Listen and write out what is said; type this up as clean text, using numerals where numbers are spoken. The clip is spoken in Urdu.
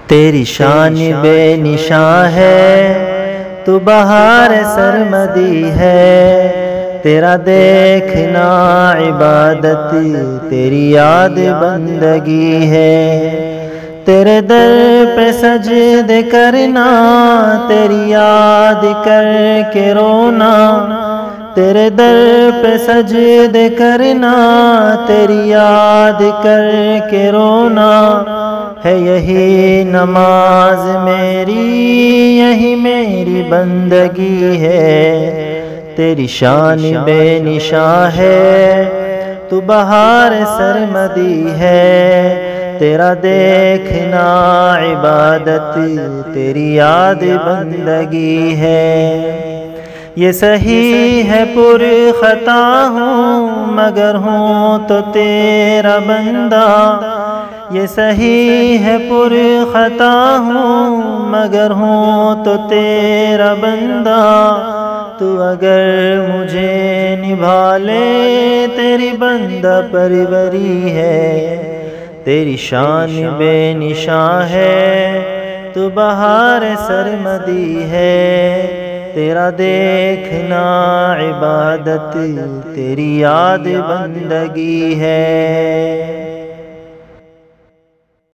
تیری شان بے نشاں ہے، تو بہار سرمدی ہے، تیرا دیکھنا عبادت، تیری یاد بندگی ہے، تیرے در پہ سجدے کرنا، تیری یاد کر کے رونا، تیرے در پہ سجدے کرنا، تیری یاد کر کے رونا، ہے یہی نماز میری، یہی میری بندگی ہے، تیری شان بے نشاں ہے، تو بہار سرمدی ہے، تیرا دیکھنا عبادت، تیری یاد بندگی ہے۔ یہ صحیح ہے پر خطا ہوں، مگر ہوں تو تیرا بندہ، یہ صحیح ہے پر خطا ہوں، مگر ہوں تو تیرا بندہ، تو اگر مجھے نبھا لے تیری بندہ پروری ہے، تیری شان بے نشاں ہے، تو بہار سرمدی ہے، تیرا دیکھنا عبادت، تیری یاد بندگی ہے۔